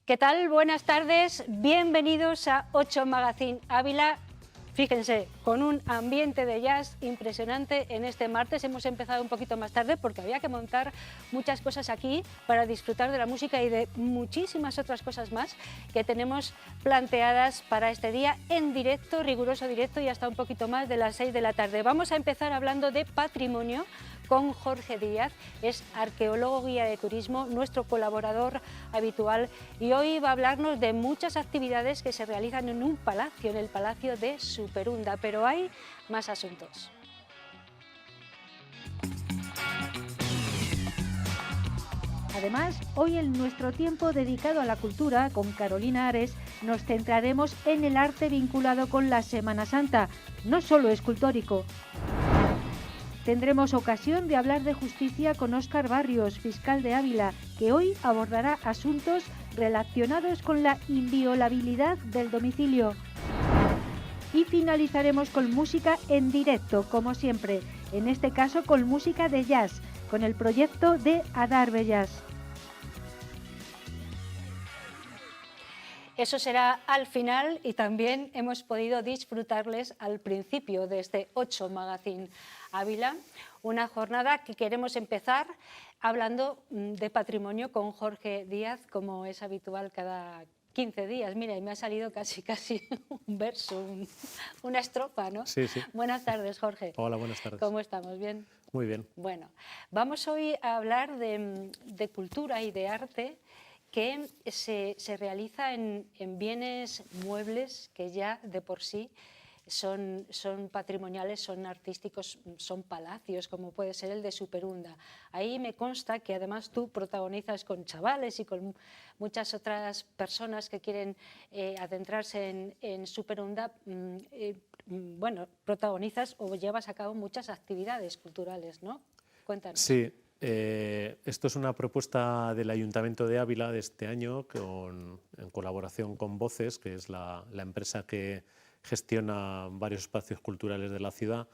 ¿Qué tal? Buenas tardes, bienvenidos a 8 Magazine Ávila. Fíjense, con un ambiente de jazz impresionante en este martes. Hemos empezado un poquito más tarde porque había que montar muchas cosas aquí para disfrutar de la música y de muchísimas otras cosas más que tenemos planteadas para este día en directo, riguroso directo, y hasta un poquito más de las 6 de la tarde. Vamos a empezar hablando de patrimonio con Jorge Díaz, es arqueólogo, guía de turismo, nuestro colaborador habitual, y hoy va a hablarnos de muchas actividades que se realizan en un palacio, en el Palacio de Superunda, pero hay más asuntos. Además, hoy en nuestro tiempo dedicado a la cultura, con Carolina Ares, nos centraremos en el arte vinculado con la Semana Santa, no solo escultórico. Tendremos ocasión de hablar de justicia con Óscar Barrios, fiscal de Ávila, que hoy abordará asuntos relacionados con la inviolabilidad del domicilio. Y finalizaremos con música en directo, como siempre, en este caso con música de jazz, con el proyecto de Adarve Jazz. Eso será al final y también hemos podido disfrutarles al principio de este 8 Magazine Ávila, una jornada que queremos empezar hablando de patrimonio con Jorge Díaz, como es habitual cada 15 días. Mira, y me ha salido casi un verso, una estrofa, ¿no? Sí, sí. Buenas tardes, Jorge. Hola, buenas tardes. ¿Cómo estamos? ¿Bien? Muy bien. Bueno, vamos hoy a hablar de cultura y de arte que se realiza en bienes muebles que ya de por sí son patrimoniales, son artísticos, son palacios, como puede ser el de Superunda. Ahí me consta que además tú protagonizas con chavales y con muchas otras personas que quieren adentrarse en Superunda, bueno, protagonizas o llevas a cabo muchas actividades culturales, ¿no? Cuéntanos. Sí. Esto es una propuesta del Ayuntamiento de Ávila de este año en colaboración con Voces, que es la empresa que gestiona varios espacios culturales de la ciudad,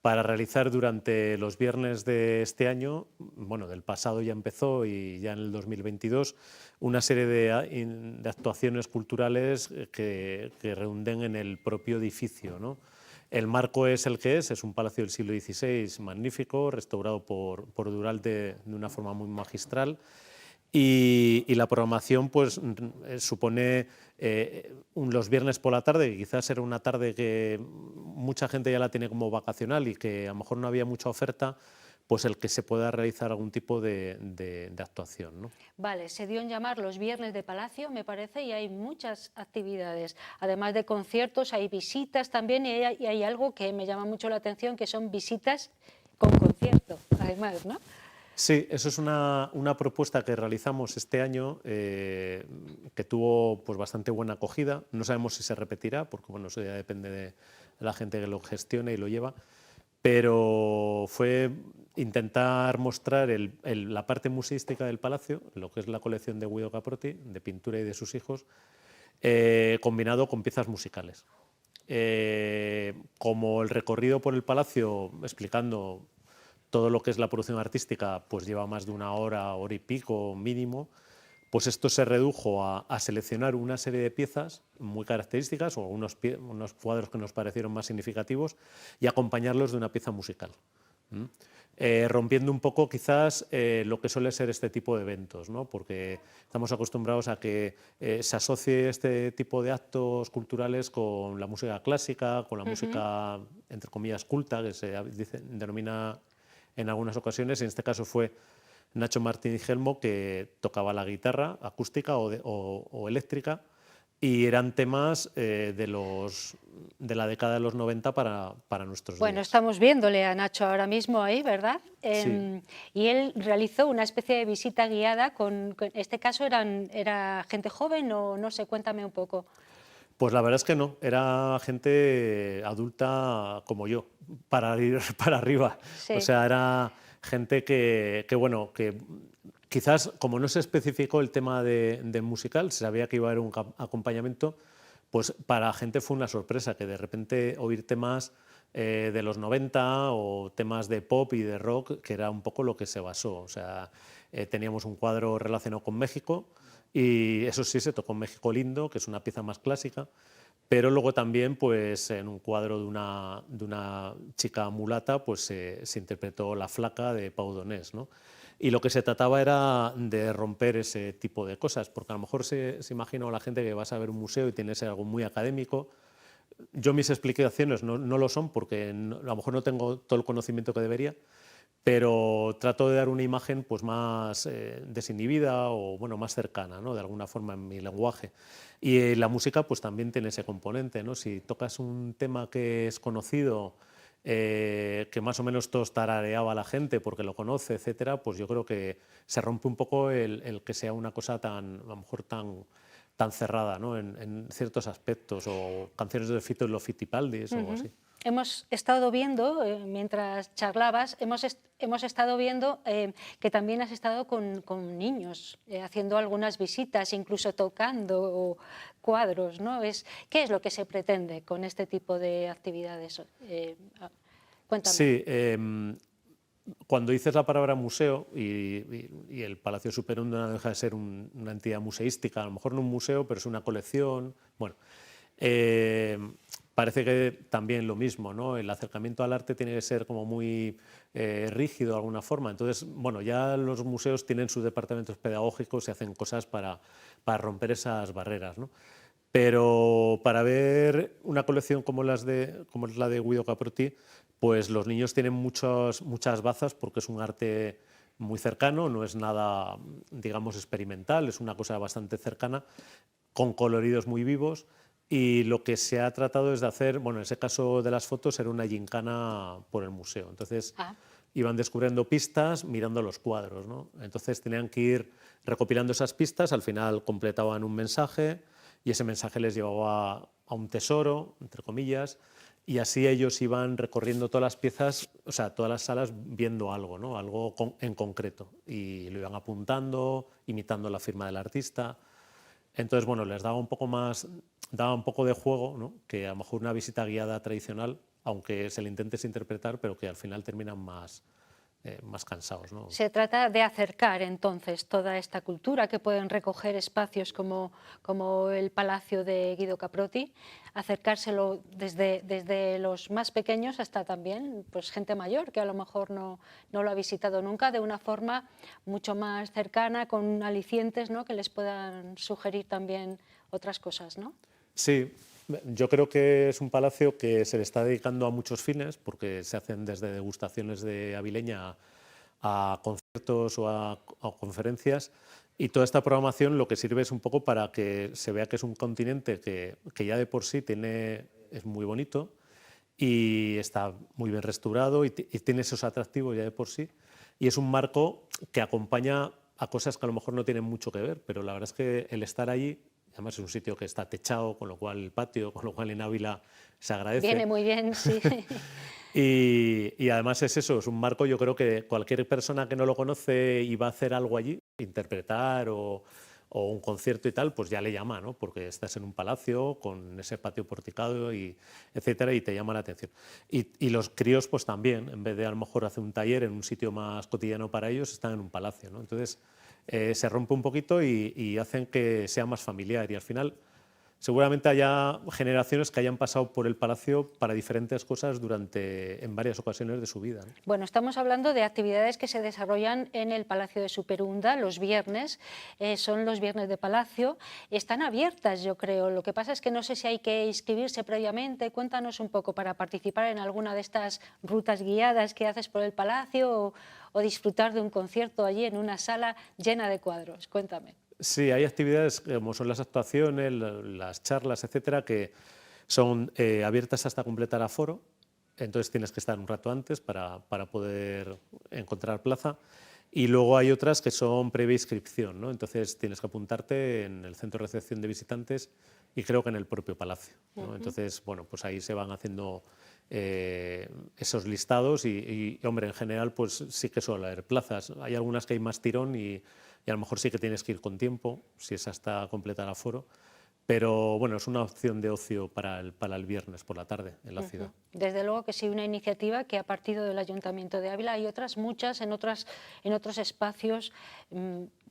para realizar durante los viernes de este año, bueno, del pasado ya empezó y ya en el 2022, una serie de actuaciones culturales que redunden en el propio edificio, ¿no? El marco es el que es un palacio del siglo XVI magnífico, restaurado por Dural de una forma muy magistral, y la programación pues supone los viernes por la tarde, que quizás era una tarde que mucha gente ya la tiene como vacacional y que a lo mejor no había mucha oferta, pues el que se pueda realizar algún tipo de actuación, ¿no? Vale, se dio en llamar los viernes de Palacio, me parece, y hay muchas actividades. Además de conciertos, hay visitas también, y hay algo que me llama mucho la atención, que son visitas con concierto, además, ¿no? Sí, eso es una propuesta que realizamos este año, que tuvo pues bastante buena acogida. No sabemos si se repetirá, porque bueno, eso ya depende de la gente que lo gestione y lo lleva, pero fue intentar mostrar la parte museística del palacio, lo que es la colección de Guido Caprotti, de pintura y de sus hijos, combinado con piezas musicales. Como el recorrido por el palacio, explicando todo lo que es la producción artística, pues lleva más de una hora y pico mínimo, pues esto se redujo a seleccionar una serie de piezas muy características o unos cuadros que nos parecieron más significativos y acompañarlos de una pieza musical. Rompiendo un poco quizás lo que suele ser este tipo de eventos, ¿no? Porque estamos acostumbrados a que se asocie este tipo de actos culturales con la música clásica, con la música, entre comillas, culta, que se denomina en algunas ocasiones, y en este caso fue Nacho Martín Gelmo, que tocaba la guitarra acústica o eléctrica, y eran temas de la década de los 90 para nuestros Bueno, días. estamos viéndole a Nacho ahora mismo ahí, ¿verdad? Sí. Y él realizó una especie de visita guiada en este caso era gente joven o no sé, cuéntame un poco. Pues la verdad es que no, era gente adulta como yo, para ir para arriba. Sí. O sea, era gente que quizás, como no se especificó el tema del musical, se sabía que iba a haber un acompañamiento, pues para la gente fue una sorpresa que de repente oír temas de los 90 o temas de pop y de rock, que era un poco lo que se basó. O sea, teníamos un cuadro relacionado con México, y eso sí, se tocó en México Lindo, que es una pieza más clásica, pero luego también pues, en un cuadro de una chica mulata pues, se interpretó La flaca de Pau Donés, ¿no? Y lo que se trataba era de romper ese tipo de cosas, porque a lo mejor se imagina a la gente que vas a ver un museo y tiene que ser algo muy académico. Yo mis explicaciones no lo son porque a lo mejor no tengo todo el conocimiento que debería, pero trato de dar una imagen pues, más desinhibida o bueno, más cercana, ¿no? De alguna forma en mi lenguaje. Y la música pues, también tiene ese componente, ¿no? Si tocas un tema que es conocido, que más o menos todos tarareaba la gente porque lo conoce, etcétera, pues yo creo que se rompe un poco el que sea una cosa a lo mejor tan cerrada, ¿no? en ciertos aspectos, o canciones de Fito y los Fitipaldis o así. Hemos estado viendo, mientras charlabas, hemos estado viendo que también has estado con niños, haciendo algunas visitas, incluso tocando cuadros, ¿no? ¿Qué es lo que se pretende con este tipo de actividades? Cuéntame. Sí, cuando dices la palabra museo y el Palacio Superundo no deja de ser una entidad museística, a lo mejor no un museo, pero es una colección, bueno, parece que también lo mismo, ¿no? El acercamiento al arte tiene que ser como muy rígido de alguna forma. Entonces, bueno, ya los museos tienen sus departamentos pedagógicos y hacen cosas para romper esas barreras, ¿no? Pero para ver una colección como es la de Guido Caprotti, pues los niños tienen muchas bazas porque es un arte muy cercano, no es nada, digamos, experimental, es una cosa bastante cercana, con coloridos muy vivos, y lo que se ha tratado es de hacer, bueno, en ese caso de las fotos era una gincana por el museo, entonces iban descubriendo pistas mirando los cuadros, ¿no? Entonces tenían que ir recopilando esas pistas, al final completaban un mensaje y ese mensaje les llevaba a un tesoro, entre comillas, y así ellos iban recorriendo todas las piezas, o sea, todas las salas viendo algo, ¿no? Algo en concreto, y lo iban apuntando, imitando la firma del artista. Entonces, bueno, les daba un poco de juego, ¿no? Que a lo mejor una visita guiada tradicional, aunque se le intentes interpretar, pero que al final terminan más cansados, ¿no? Se trata de acercar entonces toda esta cultura que pueden recoger espacios como el Palacio de Guido Caprotti, acercárselo desde los más pequeños hasta también pues, gente mayor que a lo mejor no lo ha visitado nunca, de una forma mucho más cercana, con alicientes, ¿no? Que les puedan sugerir también otras cosas, ¿no? Sí. Yo creo que es un palacio que se le está dedicando a muchos fines, porque se hacen desde degustaciones de avileña a conciertos o a conferencias, y toda esta programación lo que sirve es un poco para que se vea que es un continente que ya de por sí es muy bonito y está muy bien restaurado y tiene esos atractivos ya de por sí, y es un marco que acompaña a cosas que a lo mejor no tienen mucho que ver, pero la verdad es que el estar allí, además es un sitio que está techado, con lo cual el patio, con lo cual en Ávila se agradece. Viene muy bien, sí. Y además es eso, es un marco, yo creo que cualquier persona que no lo conoce y va a hacer algo allí, interpretar o un concierto y tal, pues ya le llama, ¿no? Porque estás en un palacio con ese patio porticado y etcétera, y te llama la atención. Y los críos pues también, en vez de a lo mejor hacer un taller en un sitio más cotidiano para ellos, están en un palacio, ¿no? Entonces se rompe un poquito y hacen que sea más familiar. Y al final seguramente haya generaciones que hayan pasado por el Palacio para diferentes cosas en varias ocasiones de su vida, ¿no? Bueno, estamos hablando de actividades que se desarrollan en el Palacio de Superunda los viernes, son los viernes de Palacio, están abiertas, yo creo. Lo que pasa es que no sé si hay que inscribirse previamente. Cuéntanos un poco para participar en alguna de estas rutas guiadas que haces por el Palacio o disfrutar de un concierto allí en una sala llena de cuadros. Cuéntame. Sí, hay actividades como son las actuaciones, las charlas, etcétera, que son abiertas hasta completar aforo. Entonces tienes que estar un rato antes para poder encontrar plaza. Y luego hay otras que son previa inscripción, ¿no? Entonces tienes que apuntarte en el centro de recepción de visitantes y creo que en el propio Palacio, ¿no? Entonces, bueno, pues ahí se van haciendo esos listados y, hombre, en general, pues sí que suele haber plazas. Hay algunas que hay más tirón y a lo mejor sí que tienes que ir con tiempo, si es hasta completar aforo. Pero bueno, es una opción de ocio para el viernes por la tarde en la ciudad. Desde luego que sí, una iniciativa que ha partido del Ayuntamiento de Ávila. Hay otras muchas en otros espacios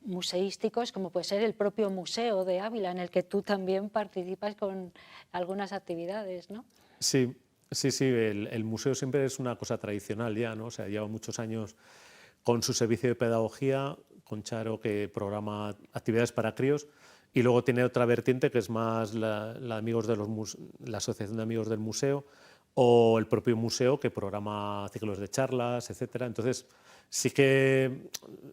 museísticos, como puede ser el propio Museo de Ávila, en el que tú también participas con algunas actividades, ¿no? Sí, el museo siempre es una cosa tradicional ya, ¿no? O sea, lleva muchos años con su servicio de pedagogía, con Charo, que programa actividades para críos. Y luego tiene otra vertiente que es más la Asociación de Amigos del Museo o el propio museo que programa ciclos de charlas, etcétera. Entonces, sí que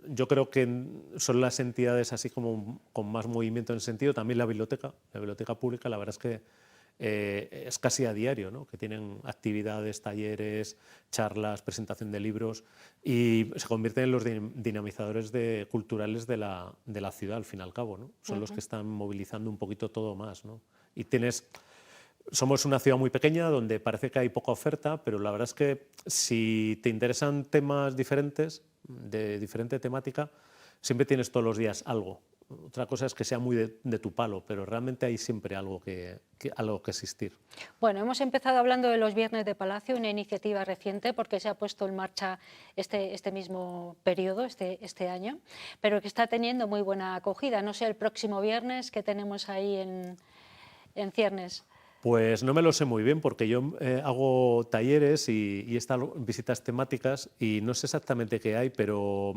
yo creo que son las entidades así como con más movimiento en ese sentido. También la biblioteca pública, la verdad es que es casi a diario, ¿no? Que tienen actividades, talleres, charlas, presentación de libros y se convierten en los dinamizadores culturales de la ciudad, al fin y al cabo, ¿no? Son los que están movilizando un poquito todo más, ¿no? Y somos una ciudad muy pequeña donde parece que hay poca oferta, pero la verdad es que si te interesan temas diferentes, de diferente temática, siempre tienes todos los días algo. Otra cosa es que sea muy de tu palo, pero realmente hay siempre algo que asistir. Bueno, hemos empezado hablando de los Viernes de Palacio, una iniciativa reciente porque se ha puesto en marcha este mismo periodo, este año, pero que está teniendo muy buena acogida. No sé, el próximo viernes que tenemos ahí en ciernes. Pues no me lo sé muy bien porque yo hago talleres y he estado en visitas temáticas y no sé exactamente qué hay, pero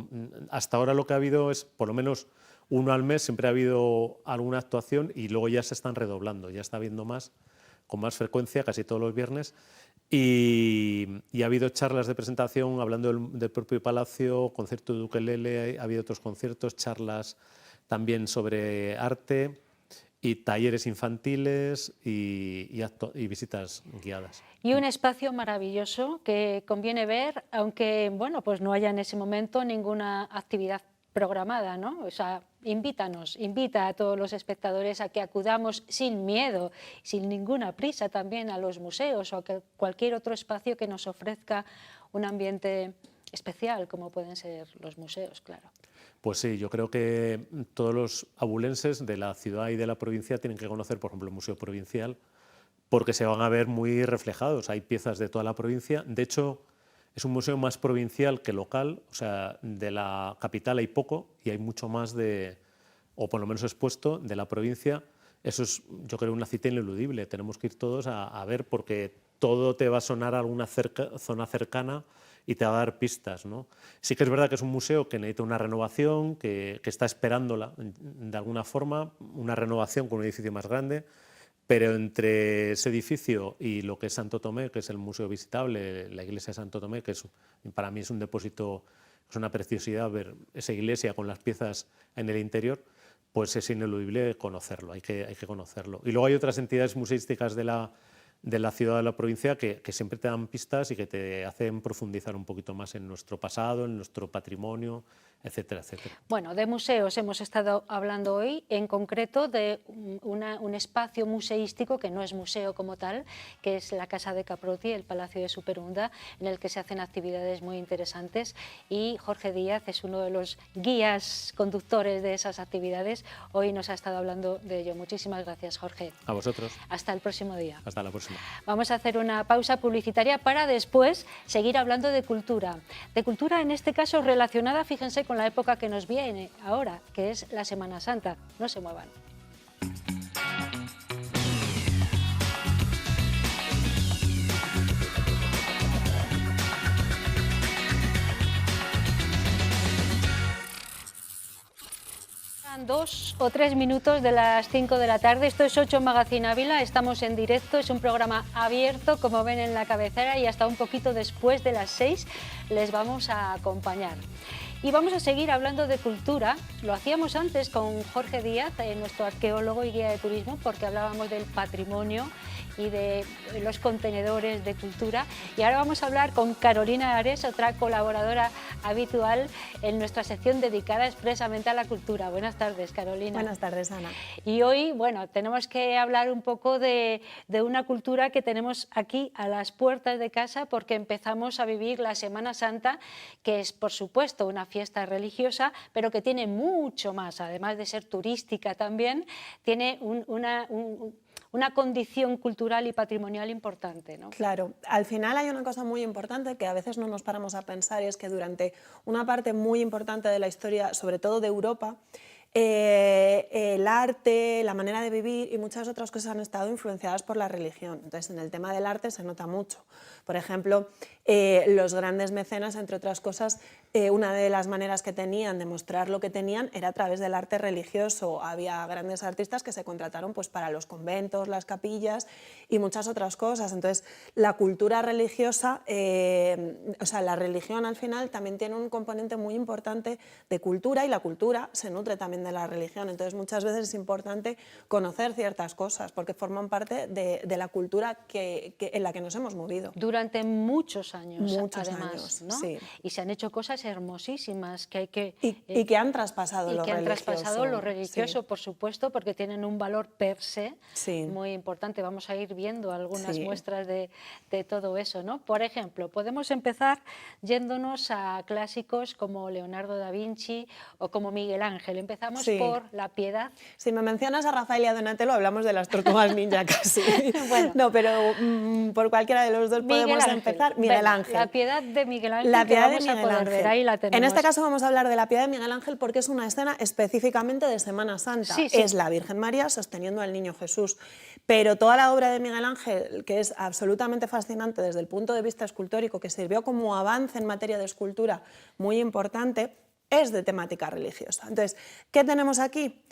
hasta ahora lo que ha habido es por lo menos uno al mes, siempre ha habido alguna actuación y luego ya se están redoblando, ya está habiendo más, con más frecuencia, casi todos los viernes. Y ha habido charlas de presentación hablando del propio Palacio, concierto de ukelele, ha habido otros conciertos, charlas también sobre arte y talleres infantiles y visitas guiadas. Y un espacio maravilloso que conviene ver, aunque bueno, pues no haya en ese momento ninguna actividad programada, ¿no? O sea, invita a todos los espectadores a que acudamos sin miedo, sin ninguna prisa también a los museos o a cualquier otro espacio que nos ofrezca un ambiente especial, como pueden ser los museos, claro. Pues sí, yo creo que todos los abulenses de la ciudad y de la provincia tienen que conocer, por ejemplo, el Museo Provincial, porque se van a ver muy reflejados. Hay piezas de toda la provincia. De hecho, es un museo más provincial que local, o sea, de la capital hay poco y hay mucho más o por lo menos expuesto, de la provincia. Eso es, yo creo, una cita ineludible. Tenemos que ir todos a ver porque todo te va a sonar a alguna zona cercana y te va a dar pistas, ¿no? Sí que es verdad que es un museo que necesita una renovación, que está esperándola de alguna forma, una renovación con un edificio más grande, pero entre ese edificio y lo que es Santo Tomé, que es el museo visitable, la iglesia de Santo Tomé, que para mí es un depósito, es una preciosidad ver esa iglesia con las piezas en el interior, pues es ineludible conocerlo, hay que conocerlo. Y luego hay otras entidades museísticas de la ciudad, de la provincia, que siempre te dan pistas y que te hacen profundizar un poquito más en nuestro pasado, en nuestro patrimonio, etcétera, etcétera. Bueno, de museos hemos estado hablando hoy, en concreto de un espacio museístico que no es museo como tal, que es la Casa de Caprotti, el Palacio de Superunda, en el que se hacen actividades muy interesantes y Jorge Díaz es uno de los guías conductores de esas actividades. Hoy nos ha estado hablando de ello. Muchísimas gracias, Jorge. A vosotros. Hasta el próximo día. Hasta la próxima. Vamos a hacer una pausa publicitaria para después seguir hablando de cultura en este caso relacionada, fíjense, con la época que nos viene ahora, que es la Semana Santa. No se muevan. Quedan 2 o 3 minutos de las 5 de la tarde. Esto es 8 Magazine Ávila, estamos en directo, es un programa abierto, como ven en la cabecera, y hasta un poquito después de las 6 les vamos a acompañar. Y vamos a seguir hablando de cultura. Lo hacíamos antes con Jorge Díaz, nuestro arqueólogo y guía de turismo, porque hablábamos del patrimonio y de los contenedores de cultura. Y ahora vamos a hablar con Carolina Ares, otra colaboradora habitual en nuestra sección dedicada expresamente a la cultura. Buenas tardes, Carolina. Buenas tardes, Ana. Y hoy, bueno, tenemos que hablar un poco de una cultura que tenemos aquí a las puertas de casa, porque empezamos a vivir la Semana Santa, que es, por supuesto, una fiesta religiosa, pero que tiene mucho más, además de ser turística también, tiene una condición cultural y patrimonial importante, ¿no? Claro, al final hay una cosa muy importante que a veces no nos paramos a pensar, y es que durante una parte muy importante de la historia, sobre todo de Europa, el arte, la manera de vivir y muchas otras cosas han estado influenciadas por la religión. Entonces, en el tema del arte se nota mucho. Por ejemplo, los grandes mecenas, entre otras cosas, una de las maneras que tenían de mostrar lo que tenían era a través del arte religioso. Había grandes artistas que se contrataron pues, para los conventos, las capillas y muchas otras cosas. Entonces, la cultura religiosa, o sea, la religión al final también tiene un componente muy importante de cultura, y la cultura se nutre también de la religión. Entonces, muchas veces es importante conocer ciertas cosas porque forman parte de la cultura en la que nos hemos movido. Durante muchos años, Muchos además, años, ¿no? sí. Y se han hecho cosas hermosísimas que hay que... Y que han traspasado lo religioso. Y que han traspasado lo religioso, sí. Por supuesto, porque tienen un valor per se Sí. muy importante. Vamos a ir viendo algunas Sí. muestras de todo eso, ¿no? Por ejemplo, podemos empezar yéndonos a clásicos como Leonardo da Vinci o como Miguel Ángel. Empezamos Sí. por La Piedad. Si me mencionas a Rafael y a Donatello, hablamos de las tortugas ninja casi. Bueno. No, pero por cualquiera de los dos podemos empezar. Miguel Venga, Ángel. La Piedad de Miguel Ángel, La que Piedad de vamos a Miguel poder ver. Ángel. Ahí la tenemos. En este caso vamos a hablar de la Piedad de Miguel Ángel porque es una escena específicamente de Semana Santa. Sí, sí. Es la Virgen María sosteniendo al Niño Jesús. Pero toda la obra de Miguel Ángel, que es absolutamente fascinante desde el punto de vista escultórico, que sirvió como avance en materia de escultura muy importante, es de temática religiosa. Entonces, ¿qué tenemos aquí?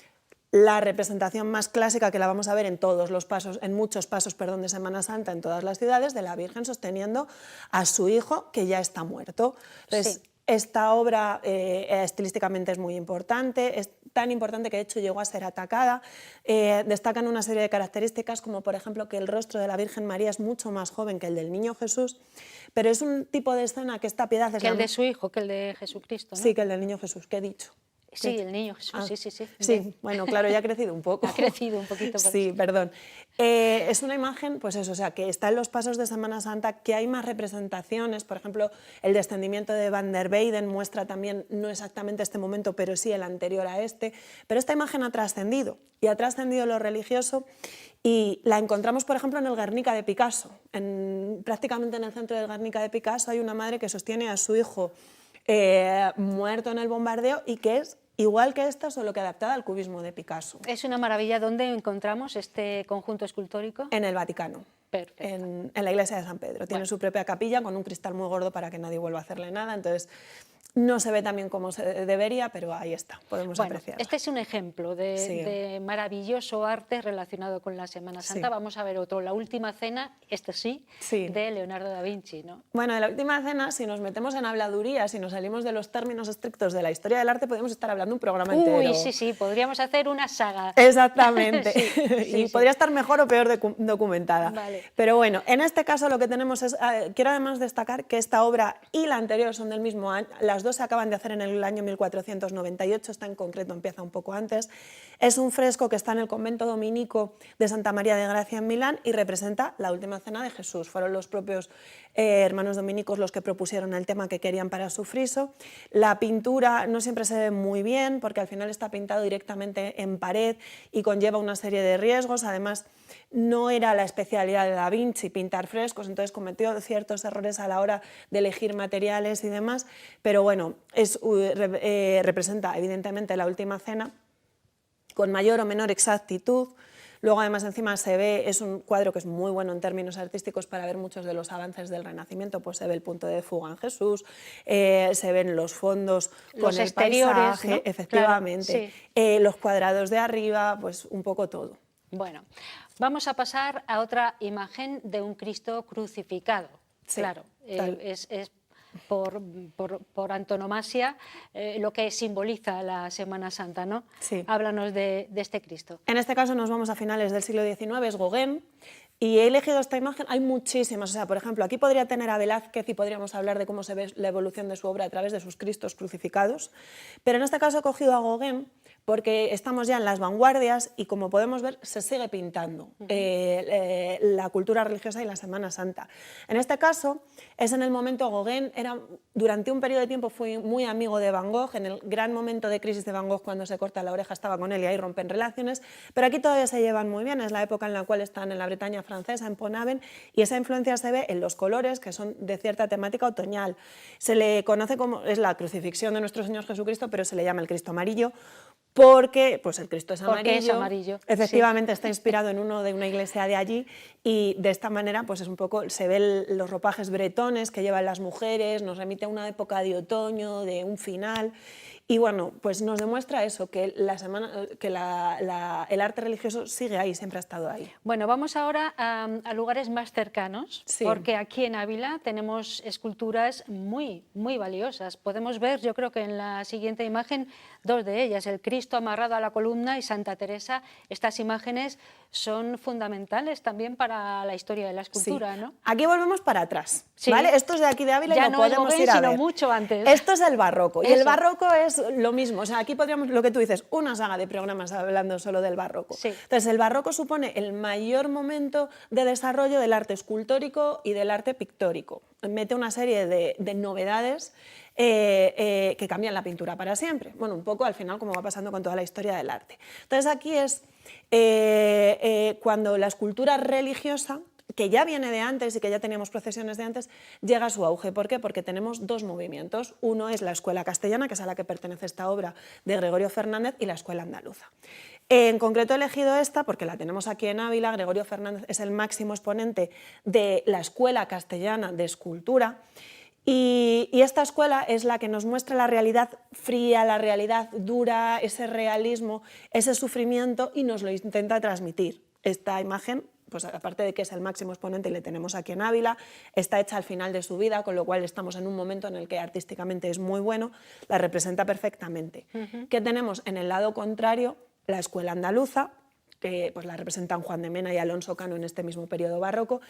La representación más clásica, que la vamos a ver en todos los pasos, en muchos pasos, de Semana Santa en todas las ciudades, de la Virgen sosteniendo a su hijo que ya está muerto. Entonces, Sí. Esta obra estilísticamente es muy importante, es tan importante que de hecho llegó a ser atacada. Destacan una serie de características, como por ejemplo que el rostro de la Virgen María es mucho más joven que el del Niño Jesús, pero es un tipo de escena que esta piedad es Que el de su hijo, que el de Jesucristo, ¿no? Sí, que el del Niño Jesús, ¿qué he dicho? Sí, el Niño Jesús, Ah, sí. Sí, bueno, claro, ya ha crecido un poco. Ha crecido un poquito. Por Sí, eso. perdón. Es una imagen, pues eso, o sea, que está en los pasos de Semana Santa, que hay más representaciones. Por ejemplo, el descendimiento de Van der Weyden muestra también, no exactamente este momento, pero sí el anterior a este. Pero esta imagen ha trascendido, y ha trascendido lo religioso, y la encontramos, por ejemplo, en el Guernica de Picasso. Prácticamente en el centro del Guernica de Picasso hay una madre que sostiene a su hijo muerto en el bombardeo, y que es igual que esta, solo que adaptada al cubismo de Picasso. Es una maravilla. ¿Dónde encontramos este conjunto escultórico? En el Vaticano. Perfecto. En la iglesia de San Pedro. Tiene Bueno. su propia capilla con un cristal muy gordo para que nadie vuelva a hacerle nada. Entonces, no se ve tan bien como se debería, pero ahí está, podemos apreciar. Este es un ejemplo de maravilloso arte relacionado con la Semana Santa. Sí. Vamos a ver otro, La Última Cena, sí, de Leonardo da Vinci, ¿no? Bueno, de La Última Cena, si nos metemos en habladuría, si nos salimos de los términos estrictos de la historia del arte, podemos estar hablando un programa entero. Uy, sí, podríamos hacer una saga. Exactamente. Sí, Podría estar mejor o peor documentada. Vale. Pero bueno, en este caso lo que tenemos es, quiero además destacar que esta obra y la anterior son del mismo año, las dos se acaban de hacer en el año 1498, esta en concreto empieza un poco antes. Es un fresco que está en el convento dominico de Santa María de Gracia en Milán y representa la Última Cena de Jesús. Fueron los propios hermanos dominicos los que propusieron el tema que querían para su friso. La pintura no siempre se ve muy bien porque al final está pintado directamente en pared y conlleva una serie de riesgos. Además, no era la especialidad de Da Vinci pintar frescos, entonces cometió ciertos errores a la hora de elegir materiales y demás, pero bueno, representa evidentemente la Última Cena con mayor o menor exactitud. Luego además encima se ve, es un cuadro que es muy bueno en términos artísticos para ver muchos de los avances del Renacimiento, pues se ve el punto de fuga en Jesús, se ven los fondos con los el exteriores, paisaje, ¿no? efectivamente, Claro, sí. los cuadrados de arriba, pues un poco todo. Bueno, vamos a pasar a otra imagen de un Cristo crucificado. Sí, Claro, tal. es por antonomasia lo que simboliza la Semana Santa, ¿no? Sí. Háblanos de este Cristo. En este caso nos vamos a finales del siglo XIX, es Gauguin, y he elegido esta imagen, hay muchísimas, o sea, por ejemplo, aquí podría tener a Velázquez y podríamos hablar de cómo se ve la evolución de su obra a través de sus Cristos crucificados, pero en este caso he cogido a Gauguin porque estamos ya en las vanguardias y como podemos ver se sigue pintando la cultura religiosa y la Semana Santa. En este caso es en el momento, Gauguin durante un periodo de tiempo fue muy amigo de Van Gogh, en el gran momento de crisis de Van Gogh cuando se corta la oreja estaba con él y ahí rompen relaciones, pero aquí todavía se llevan muy bien, es la época en la cual están en la Bretaña francesa, en Pont-Aven, y esa influencia se ve en los colores que son de cierta temática otoñal. Se le conoce como, es la crucifixión de nuestro Señor Jesucristo, pero se le llama el Cristo amarillo, porque pues el Cristo es amarillo, porque es amarillo, efectivamente sí. Está inspirado en uno de una iglesia de allí y de esta manera pues es un poco, se ven los ropajes bretones que llevan las mujeres, nos remite a una época de otoño, de un final y bueno, pues nos demuestra eso, que, el arte religioso sigue ahí, siempre ha estado ahí. Bueno, vamos ahora a lugares más cercanos, Sí. porque aquí en Ávila tenemos esculturas muy valiosas. Podemos ver, yo creo que en la siguiente imagen, dos de ellas, el Cristo amarrado a la columna y Santa Teresa. Estas imágenes son fundamentales también para la historia de la escultura, Sí. ¿no? Aquí volvemos para atrás, Sí. ¿vale? Esto es de aquí de Ávila Ya y lo no es podemos Gauguin, ir a sino ver. mucho antes. Esto es el barroco y Eso. el barroco es lo mismo, o sea, aquí podríamos, lo que tú dices, una saga de programas hablando solo del barroco. Sí. Entonces, el barroco supone el mayor momento de desarrollo del arte escultórico y del arte pictórico. Mete una serie de novedades que cambian la pintura para siempre. Bueno, un poco al final como va pasando con toda la historia del arte. Entonces aquí es cuando la escultura religiosa, que ya viene de antes y que ya teníamos procesiones de antes, llega a su auge. ¿Por qué? Porque tenemos dos movimientos. Uno es la escuela castellana, que es a la que pertenece esta obra de Gregorio Fernández, y la escuela andaluza. En concreto he elegido esta porque la tenemos aquí en Ávila. Gregorio Fernández es el máximo exponente de la escuela castellana de escultura. Y esta escuela es la que nos muestra la realidad fría, la realidad dura, ese realismo, ese sufrimiento y nos lo intenta transmitir. Esta imagen, pues aparte de que es el máximo exponente y le tenemos aquí en Ávila, está hecha al final de su vida, con lo cual estamos en un momento en el que artísticamente es muy bueno, la representa perfectamente. ¿Qué tenemos? En el lado contrario, la escuela andaluza, que pues, la representan Juan de Mena y Alonso Cano en este mismo periodo barroco,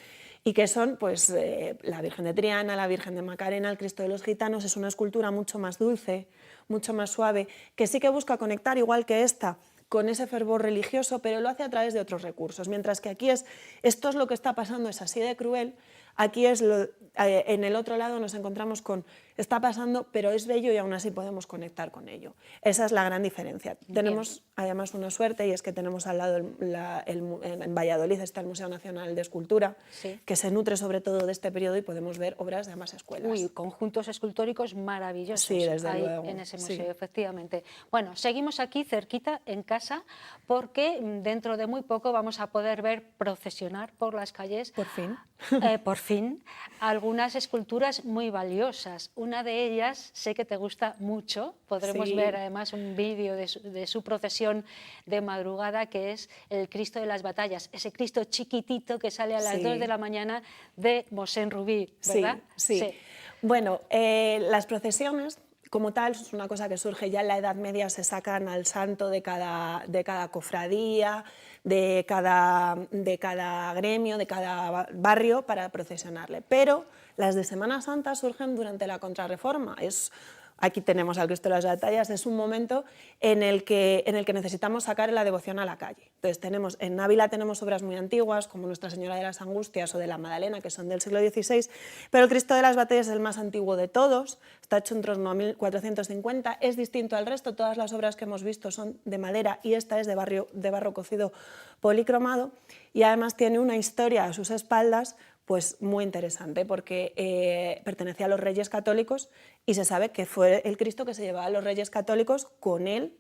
y que son pues, la Virgen de Triana, la Virgen de Macarena, el Cristo de los Gitanos. Es una escultura mucho más dulce, mucho más suave, que sí que busca conectar, igual que esta, con ese fervor religioso, pero lo hace a través de otros recursos, mientras que aquí esto es lo que está pasando, es así de cruel. Aquí en el otro lado nos encontramos con, está pasando, pero es bello y aún así podemos conectar con ello. Esa es la gran diferencia. Bien. Tenemos además una suerte y es que tenemos al lado, en Valladolid está el Museo Nacional de Escultura, Sí. que se nutre sobre todo de este periodo y podemos ver obras de ambas escuelas. Uy, conjuntos escultóricos maravillosos Sí, desde hay luego, en ese museo, sí. efectivamente. Bueno, seguimos aquí cerquita, en casa, porque dentro de muy poco vamos a poder ver procesionar por las calles, Por fin. por fin, algunas esculturas muy valiosas. Una de ellas sé que te gusta mucho, podremos Sí. ver además un vídeo de su procesión de madrugada, que es el Cristo de las Batallas, ese Cristo chiquitito que sale a las Sí. 2 de la mañana de Mosén Rubí, ¿verdad? Sí. Bueno, las procesiones, como tal, es una cosa que surge ya en la Edad Media, se sacan al santo de cada cofradía, de cada gremio, de cada barrio para procesionarle. Pero las de Semana Santa surgen durante la Contrarreforma. Es Aquí tenemos al Cristo de las Batallas, es un momento en el que necesitamos sacar la devoción a la calle. Entonces en Ávila tenemos obras muy antiguas, como Nuestra Señora de las Angustias o de la Madalena, que son del siglo XVI, pero el Cristo de las Batallas es el más antiguo de todos, está hecho en torno a 1450, es distinto al resto, todas las obras que hemos visto son de madera y esta es de barro cocido policromado, y además tiene una historia a sus espaldas pues muy interesante, porque pertenecía a los Reyes Católicos y se sabe que fue el Cristo que se llevaba a los Reyes Católicos con él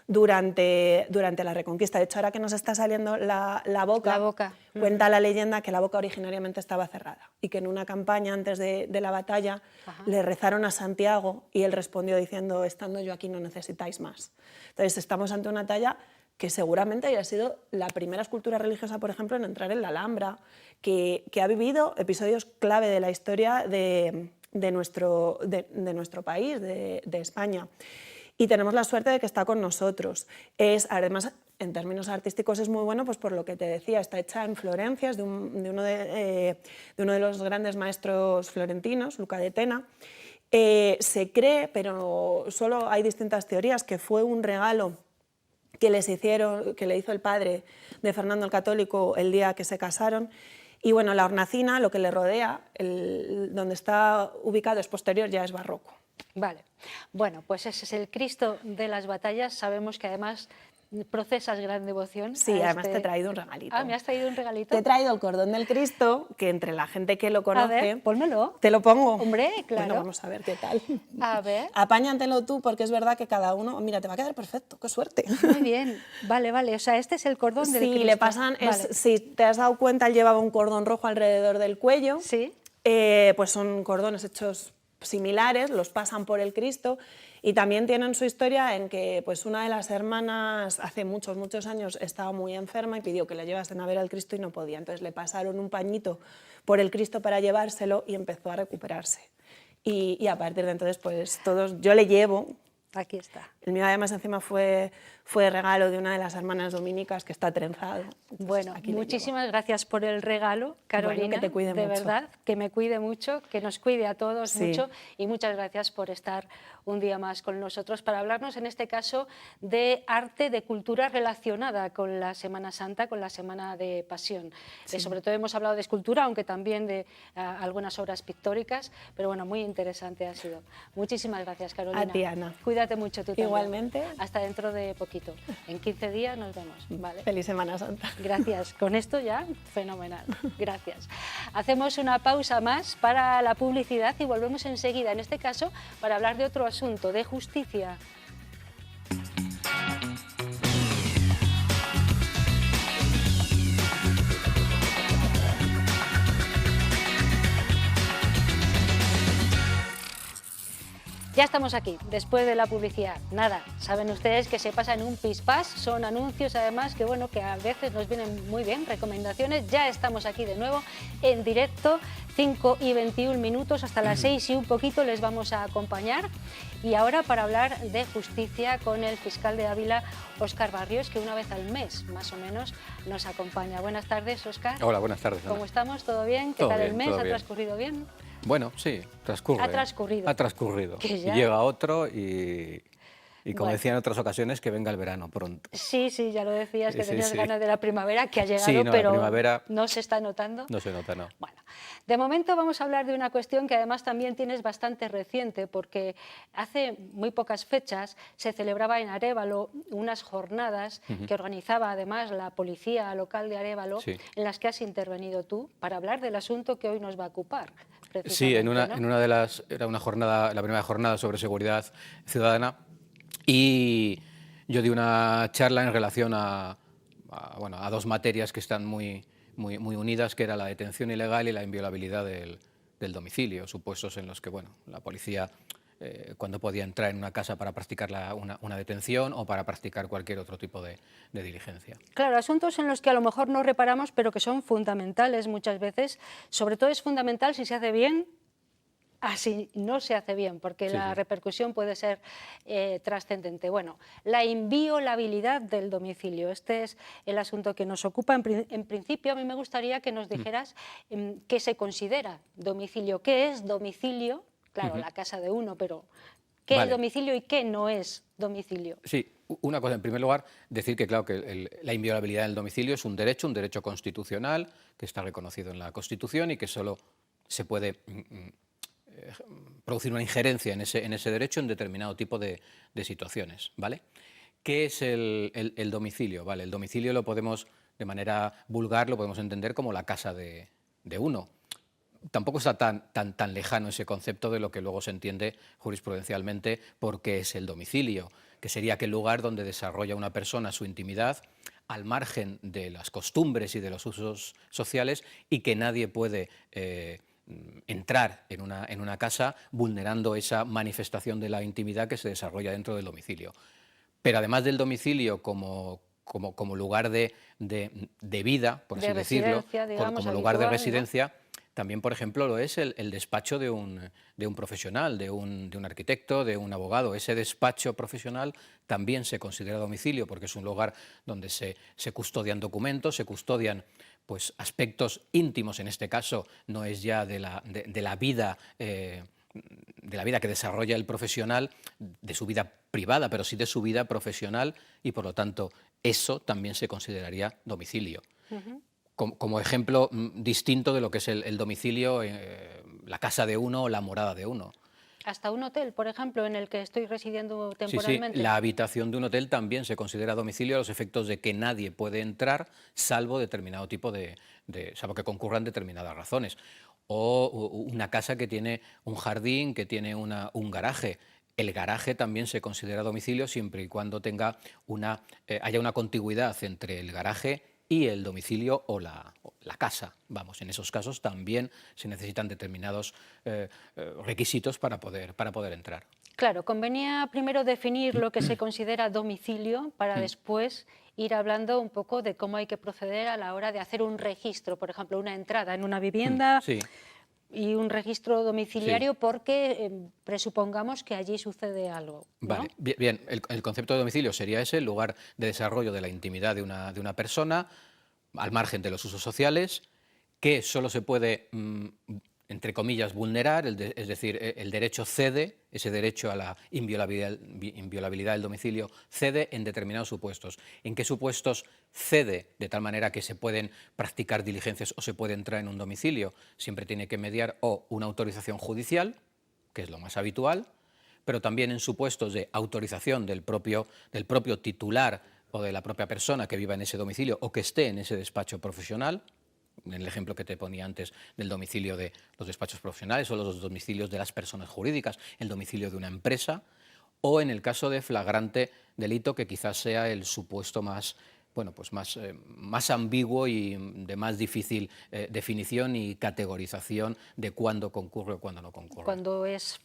durante la Reconquista. De hecho, ahora que nos está saliendo la boca, cuenta la leyenda que la boca originariamente estaba cerrada y que en una campaña antes de la batalla le rezaron a Santiago y él respondió diciendo: estando yo aquí no necesitáis más. Entonces estamos ante una talla que seguramente haya sido la primera escultura religiosa, por ejemplo, en entrar en la Alhambra, que ha vivido episodios clave de la historia de nuestro país, de España. Y tenemos la suerte de que está con nosotros. Además, en términos artísticos es muy bueno, pues por lo que te decía, está hecha en Florencia, es de uno de los grandes maestros florentinos, Luca de Tena. Se cree, pero solo hay distintas teorías, que fue un regalo que le hizo el padre de Fernando el Católico el día que se casaron. Y bueno, la hornacina, lo que le rodea, donde está ubicado es posterior, ya es barroco. Vale, bueno, pues ese es el Cristo de las Batallas. Sabemos que además procesas gran devoción. Sí, además te he traído un regalito. Ah, ¿me has traído un regalito? Te he traído el cordón del Cristo, que entre la gente que lo conoce... A ver, pónmelo. Te lo pongo. Hombre, claro. Bueno, vamos a ver qué tal. A ver. Apáñatelo tú, porque es verdad que cada uno... Mira, te va a quedar perfecto, qué suerte. Muy bien, vale, vale. O sea, este es el cordón del Cristo. Sí, le pasan... Vale. Si te has dado cuenta, él llevaba un cordón rojo alrededor del cuello. Sí. Pues son cordones hechos similares, los pasan por el Cristo. Y también tienen su historia en que pues, una de las hermanas hace muchos años estaba muy enferma y pidió que le llevasen a ver al Cristo y no podía. Entonces le pasaron un pañito por el Cristo para llevárselo y empezó a recuperarse. Y a partir de entonces, pues todos, yo le llevo. Aquí está. El mío además encima fue regalo de una de las hermanas dominicas que está trenzado. Entonces, bueno, muchísimas gracias por el regalo, Carolina. Bueno, que te cuide de mucho. verdad, que me cuide mucho, que nos cuide a todos mucho, y muchas gracias por estar un día más con nosotros para hablarnos, en este caso, de arte, de cultura relacionada con la Semana Santa, con la Semana de Pasión. Sobre todo hemos hablado de escultura, aunque también de algunas obras pictóricas, pero bueno, muy interesante ha sido. Muchísimas gracias, Carolina. A ti, Ana. Cuídate mucho tú también. Igualmente. Hasta dentro de poquito. En 15 días nos vemos. Vale. Feliz Semana Santa. Gracias. Con esto ya, fenomenal. Gracias. Hacemos una pausa más para la publicidad y volvemos enseguida, en este caso, para hablar de otro asunto, de justicia. Ya estamos aquí, después de la publicidad. Nada, saben ustedes que se pasa en un pispás, son anuncios además que, bueno, que a veces nos vienen muy bien, recomendaciones. Ya estamos aquí de nuevo en directo, 5:21, hasta las 6 y un poquito les vamos a acompañar. Y ahora para hablar de justicia con el fiscal de Ávila, Óscar Barrios, que una vez al mes, más o menos, nos acompaña. Buenas tardes, Óscar. Hola, buenas tardes, Ana. ¿Cómo estamos? ¿Todo bien? ¿Qué Todo tal bien, el mes? todo ¿Ha bien. transcurrido bien? Bueno, sí, transcurre. Ha transcurrido. Ha transcurrido. Que Y ya- llega otro y como Bueno. decía en otras ocasiones, que venga el verano pronto. Sí, sí, ya lo decías, que Sí, tenías sí. ganas de la primavera, que ha llegado, Sí, no, la pero primavera- no se está notando. No se nota, no. Bueno, de momento vamos a hablar de una cuestión que además también tienes bastante reciente, porque hace muy pocas fechas se celebraba en Arévalo unas jornadas que organizaba además la policía local de Arévalo, Sí. en las que has intervenido tú para hablar del asunto que hoy nos va a ocupar. Sí, en precisamente, ¿no? una de las, era una jornada, la primera jornada sobre seguridad ciudadana, y yo di una charla en relación a dos materias que están muy unidas, que era la detención ilegal y la inviolabilidad del domicilio, supuestos en los que la policía cuando podía entrar en una casa para practicar una detención o para practicar cualquier otro tipo de diligencia. Claro, asuntos en los que a lo mejor no reparamos, pero que son fundamentales muchas veces. Sobre todo es fundamental si se hace bien, así no se hace bien, porque Sí, la sí. repercusión puede ser trascendente. Bueno, la inviolabilidad del domicilio, este es el asunto que nos ocupa. En principio, a mí me gustaría que nos dijeras qué se considera domicilio, qué es domicilio, claro, la casa de uno, pero ¿Qué Vale. es domicilio y qué no es domicilio? Sí, una cosa, en primer lugar, decir que claro que la inviolabilidad del domicilio es un derecho constitucional que está reconocido en la Constitución y que solo se puede producir una injerencia en ese derecho en determinado tipo de situaciones, ¿vale? ¿Qué es el domicilio? Vale, el domicilio lo podemos, de manera vulgar, lo podemos entender como la casa de uno. Tampoco está tan lejano ese concepto de lo que luego se entiende jurisprudencialmente por qué es el domicilio, que sería aquel lugar donde desarrolla una persona su intimidad al margen de las costumbres y de los usos sociales y que nadie puede entrar en una casa vulnerando esa manifestación de la intimidad que se desarrolla dentro del domicilio. Pero además del domicilio como lugar de vida, por De así decirlo, residencia, digamos, como lugar de habitual, ¿no? residencia, también, por ejemplo, lo es el despacho de un profesional, de un arquitecto, de un abogado. Ese despacho profesional también se considera domicilio porque es un lugar donde se custodian documentos, se custodian pues, aspectos íntimos, en este caso no es ya de la vida que desarrolla el profesional, de su vida privada, pero sí de su vida profesional y, por lo tanto, eso también se consideraría domicilio. Como ejemplo distinto de lo que es el domicilio, la casa de uno o la morada de uno. Hasta un hotel, por ejemplo, en el que estoy residiendo Sí, temporalmente. la habitación de un hotel también se considera domicilio a los efectos de que nadie puede entrar salvo determinado tipo salvo que concurran determinadas razones. O una casa que tiene un jardín, que tiene un garaje. El garaje también se considera domicilio siempre y cuando haya una contigüidad entre el garaje y el domicilio o la casa. Vamos, en esos casos también se necesitan determinados requisitos para poder entrar. Claro, convenía primero definir lo que se considera domicilio para después ir hablando un poco de cómo hay que proceder a la hora de hacer un registro, por ejemplo, una entrada en una vivienda. Sí. Y un registro domiciliario porque presupongamos que allí sucede algo, ¿no? Vale, bien, el concepto de domicilio sería ese, el lugar de desarrollo de la intimidad de una persona, al margen de los usos sociales, que solo se puede, entre comillas, vulnerar, es decir, el derecho cede, ese derecho a la inviolabilidad del domicilio cede en determinados supuestos. ¿En qué supuestos cede de tal manera que se pueden practicar diligencias o se puede entrar en un domicilio? Siempre tiene que mediar o una autorización judicial, que es lo más habitual, pero también en supuestos de autorización del propio titular o de la propia persona que viva en ese domicilio o que esté en ese despacho profesional. En el ejemplo que te ponía antes del domicilio de los despachos profesionales o los domicilios de las personas jurídicas, el domicilio de una empresa, o en el caso de flagrante delito, que quizás sea el supuesto más ambiguo y de más difícil definición y categorización de cuándo concurre o cuándo no concurre. Cuando es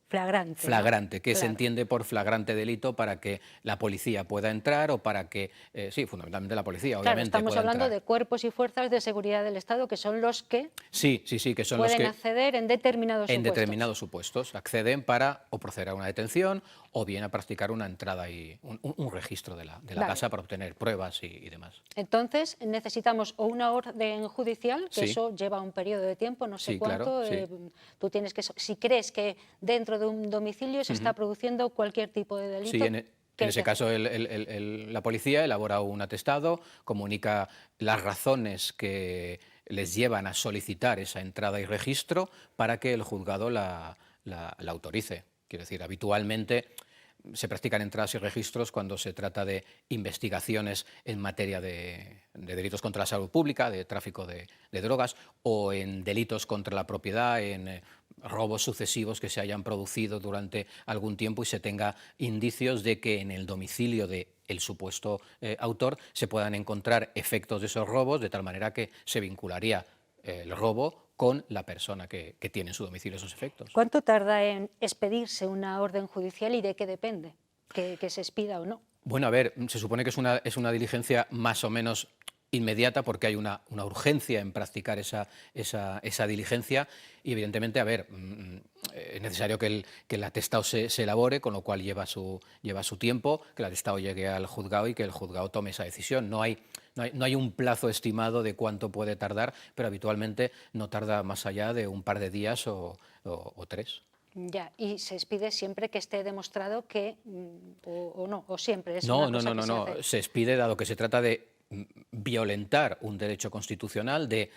flagrante. Flagrante, que claro. se entiende por flagrante delito para que la policía pueda entrar o para que, sí, fundamentalmente la policía, Claro, obviamente. estamos pueda hablando entrar. de cuerpos y fuerzas de seguridad del Estado que son los que Sí, que son los pueden que acceder en determinados en supuestos. determinados supuestos acceden para o proceder a una detención o bien a practicar una entrada y un registro de la Vale. casa para obtener pruebas y demás. Entonces necesitamos o una orden judicial, que Sí. eso lleva un periodo de tiempo, no sé Sí, cuánto. claro, sí. Tú tienes que, si crees que dentro de un domicilio se está produciendo cualquier tipo de delito. Sí, en ¿qué hay ese que caso hacer? la policía elabora un atestado, comunica las razones que les llevan a solicitar esa entrada y registro para que el juzgado la autorice. Quiero decir, habitualmente se practican entradas y registros cuando se trata de investigaciones en materia de delitos contra la salud pública, de tráfico de drogas o en delitos contra la propiedad, en robos sucesivos que se hayan producido durante algún tiempo y se tenga indicios de que en el domicilio del supuesto autor se puedan encontrar efectos de esos robos de tal manera que se vincularía el robo con la persona que tiene en su domicilio esos efectos. ¿Cuánto tarda en expedirse una orden judicial y de qué depende? Que se expida o no. Bueno, a ver, se supone que es una diligencia más o menos inmediata porque hay una urgencia en practicar esa diligencia y evidentemente, a ver, es necesario que el atestado se elabore, con lo cual lleva su tiempo, que el atestado llegue al juzgado y que el juzgado tome esa decisión. No hay un plazo estimado de cuánto puede tardar, pero habitualmente no tarda más allá de un par de días o 3. Ya, y se expide siempre que esté demostrado que, o no, o siempre es No, una no, cosa no, que no, se no. hace. Se expide dado que se trata de violentar un derecho constitucional, de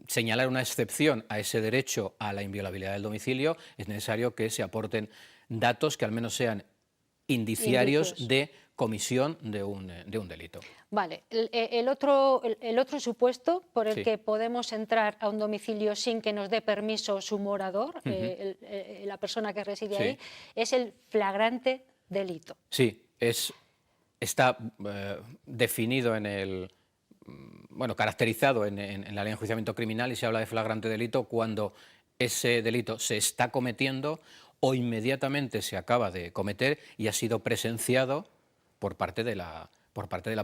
señalar una excepción a ese derecho a la inviolabilidad del domicilio. Es necesario que se aporten datos que al menos sean indiciarios Indicios. de comisión de un delito. Vale, el otro supuesto por el Sí. que podemos entrar a un domicilio sin que nos dé permiso su morador, la persona que reside Sí. ahí, es el flagrante delito. Sí, está definido en el, bueno, caracterizado en la ley de enjuiciamiento criminal, y se habla de flagrante delito cuando ese delito se está cometiendo o inmediatamente se acaba de cometer y ha sido presenciado por parte de la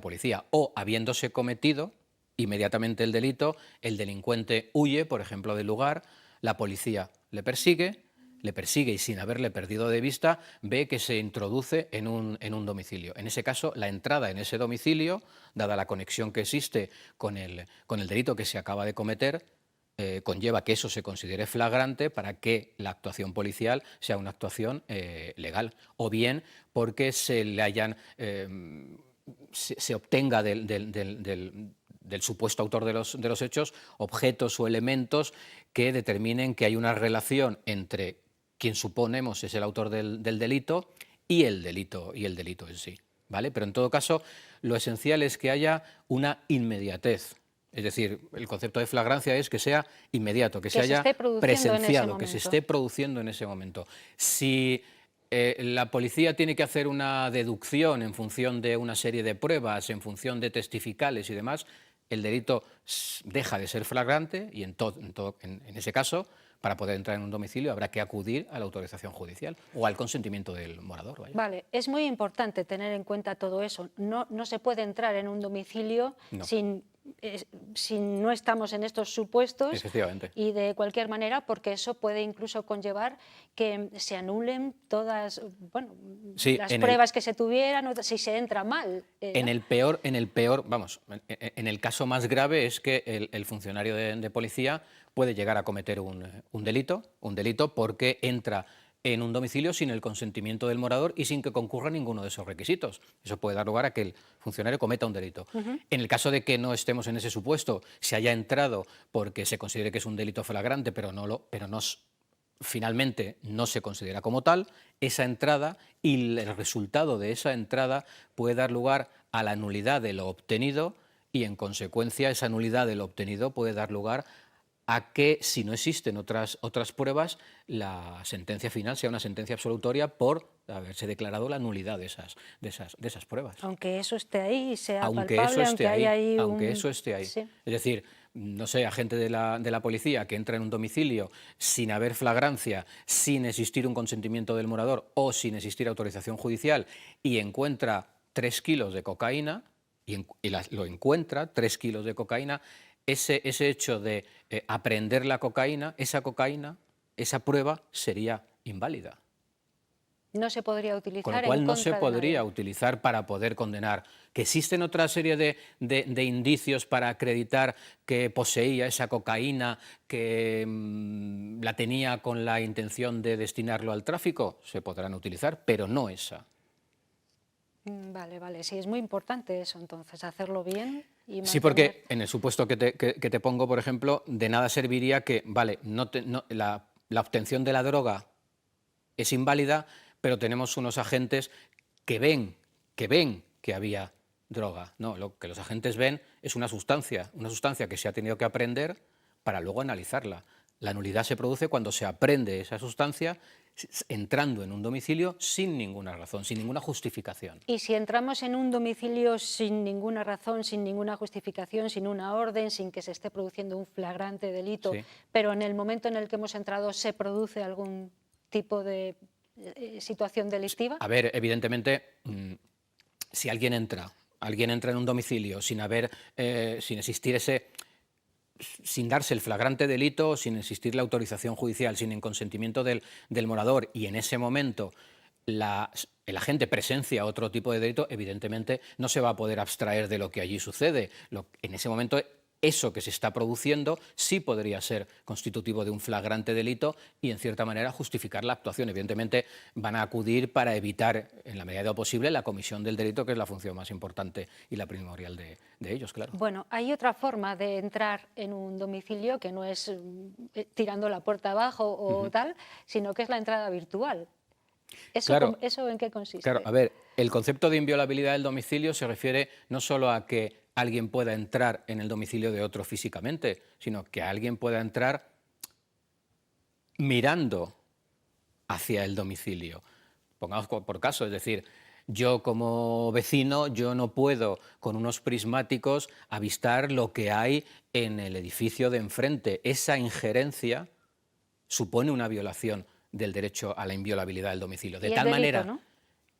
policía, o habiéndose cometido inmediatamente el delito, el delincuente huye, por ejemplo, del lugar, la policía le persigue y sin haberle perdido de vista ve que se introduce en un domicilio. En ese caso, la entrada en ese domicilio, dada la conexión que existe con el delito que se acaba de cometer, conlleva que eso se considere flagrante para que la actuación policial sea una actuación legal, o bien porque se le hayan se obtenga del supuesto autor de los hechos objetos o elementos que determinen que hay una relación entre quien suponemos es el autor del delito y el delito en sí, ¿vale? Pero en todo caso, lo esencial es que haya una inmediatez. Es decir, el concepto de flagrancia es que sea inmediato, que se haya esté produciendo presenciado, en ese que se momento. esté produciendo en ese momento. Si la policía tiene que hacer una deducción en función de una serie de pruebas, en función de testificales y demás, el delito deja de ser flagrante y en ese caso, para poder entrar en un domicilio, habrá que acudir a la autorización judicial o al consentimiento del morador. Vaya. Vale, es muy importante tener en cuenta todo eso. No se puede entrar en un domicilio No. si no estamos en estos supuestos. Efectivamente. Y de cualquier manera, porque eso puede incluso conllevar que se anulen todas, bueno, Sí, las pruebas que se tuvieran, o si se entra mal. En el caso más grave es que el funcionario de policía puede llegar a cometer un delito porque entra en un domicilio sin el consentimiento del morador y sin que concurra ninguno de esos requisitos. Eso puede dar lugar a que el funcionario cometa un delito. En el caso de que no estemos en ese supuesto, se haya entrado porque se considere que es un delito flagrante, pero finalmente no se considera como tal, esa entrada y el resultado de esa entrada puede dar lugar a la nulidad de lo obtenido y, en consecuencia, esa nulidad de lo obtenido puede dar lugar a que, si no existen otras pruebas, la sentencia final sea una sentencia absolutoria por haberse declarado la nulidad de esas pruebas. Aunque eso esté ahí, sea Aunque palpable, eso esté aunque haya ahí eso esté ahí. Sí. Es decir, no sé, agente de la policía que entra en un domicilio sin haber flagrancia, sin existir un consentimiento del morador o sin existir autorización judicial y encuentra 3 kilos de cocaína, lo encuentra, 3 kilos de cocaína, ese hecho de apreender la cocaína, esa prueba sería inválida. No se podría utilizar Con lo cual en no contra se de podría nadie. utilizar para poder condenar. Que existen otra serie de indicios para acreditar que poseía esa cocaína, que la tenía con la intención de destinarlo al tráfico, se podrán utilizar, pero no esa. Vale, sí, es muy importante eso entonces, hacerlo bien y Sí, porque en el supuesto que te pongo, por ejemplo, de nada serviría que, vale, la obtención de la droga es inválida, pero tenemos unos agentes que ven que había droga. No, lo que los agentes ven es una sustancia que se ha tenido que apreender para luego analizarla. La nulidad se produce cuando se aprende esa sustancia entrando en un domicilio sin ninguna razón, sin ninguna justificación. Y si entramos en un domicilio sin ninguna razón, sin ninguna justificación, sin una orden, sin que se esté produciendo un flagrante delito, Sí. pero en el momento en el que hemos entrado se produce algún tipo de situación delictiva. A ver, evidentemente, si alguien entra en un domicilio sin existir sin darse el flagrante delito, sin existir la autorización judicial, sin el consentimiento del morador, y en ese momento el agente presencia otro tipo de delito, evidentemente no se va a poder abstraer de lo que allí sucede. En ese momento eso que se está produciendo sí podría ser constitutivo de un flagrante delito y, en cierta manera, justificar la actuación. Evidentemente, van a acudir para evitar, en la medida de lo posible, la comisión del delito, que es la función más importante y la primordial de ellos, claro. Bueno, hay otra forma de entrar en un domicilio que no es tirando la puerta abajo o tal, sino que es la entrada virtual. ¿Eso, Claro. ¿Eso en qué consiste? Claro, a ver, el concepto de inviolabilidad del domicilio se refiere no solo a que alguien pueda entrar en el domicilio de otro físicamente, sino que alguien pueda entrar mirando hacia el domicilio. Pongamos por caso, es decir, yo como vecino, yo no puedo con unos prismáticos avistar lo que hay en el edificio de enfrente. Esa injerencia supone una violación del derecho a la inviolabilidad del domicilio. De Y es tal delito, manera, ¿no?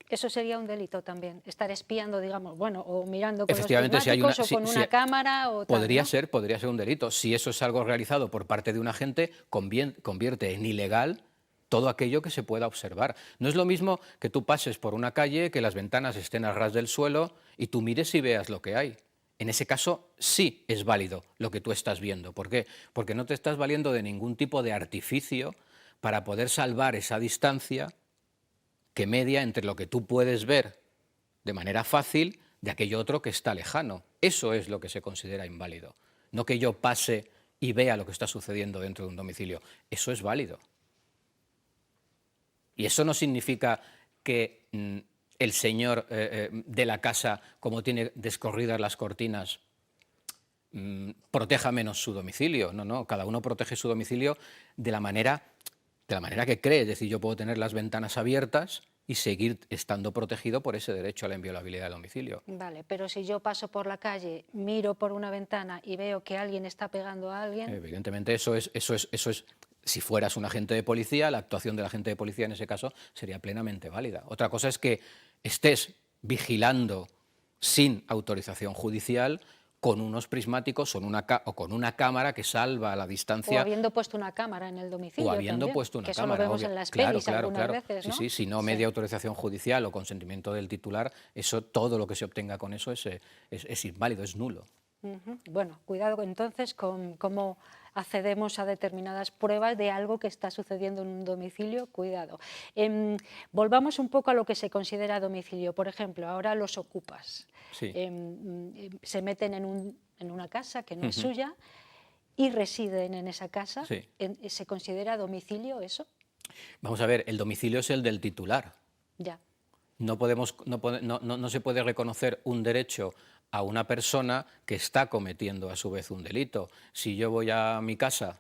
Eso sería un delito también, estar espiando, digamos, bueno, o mirando con los efectivamente, si hay una, prismáticos o con una cámara o tal, podría ¿no? podría ser un delito. Si eso es algo realizado por parte de un agente, convierte en ilegal todo aquello que se pueda observar. No es lo mismo que tú pases por una calle, que las ventanas estén a ras del suelo y tú mires y veas lo que hay. En ese caso sí es válido lo que tú estás viendo. ¿Por qué? Porque no te estás valiendo de ningún tipo de artificio para poder salvar esa distancia que media entre lo que tú puedes ver de manera fácil de aquello otro que está lejano. Eso es lo que se considera inválido. No que yo pase y vea lo que está sucediendo dentro de un domicilio. Eso es válido. Y eso no significa que el señor de la casa, como tiene descorridas las cortinas, proteja menos su domicilio. No, no, cada uno protege su domicilio de la manera que cree. Es decir, yo puedo tener las ventanas abiertas y seguir estando protegido por ese derecho a la inviolabilidad del domicilio. Vale, pero si yo paso por la calle, miro por una ventana y veo que alguien está pegando a alguien... Evidentemente eso es, si fueras un agente de policía, la actuación del agente de policía en ese caso sería plenamente válida. Otra cosa es que estés vigilando sin autorización judicial con unos prismáticos o con una cámara que salva a la distancia. O habiendo puesto una cámara en el domicilio. O habiendo también, puesto una que cámara. Eso lo vemos en las pelis algunas veces, ¿no? Sí, si no media autorización judicial o consentimiento del titular, eso, todo lo que se obtenga con eso es inválido, es nulo. Bueno, cuidado entonces con cómo accedemos a determinadas pruebas de algo que está sucediendo en un domicilio, cuidado. Volvamos un poco a lo que se considera domicilio. Por ejemplo, ahora los ocupas. Sí. Se meten en una casa que no es suya y residen en esa casa. Sí. ¿Se considera domicilio eso? Vamos a ver, el domicilio es el del titular. Ya. No se puede reconocer un derecho a una persona que está cometiendo a su vez un delito. Si yo voy a mi casa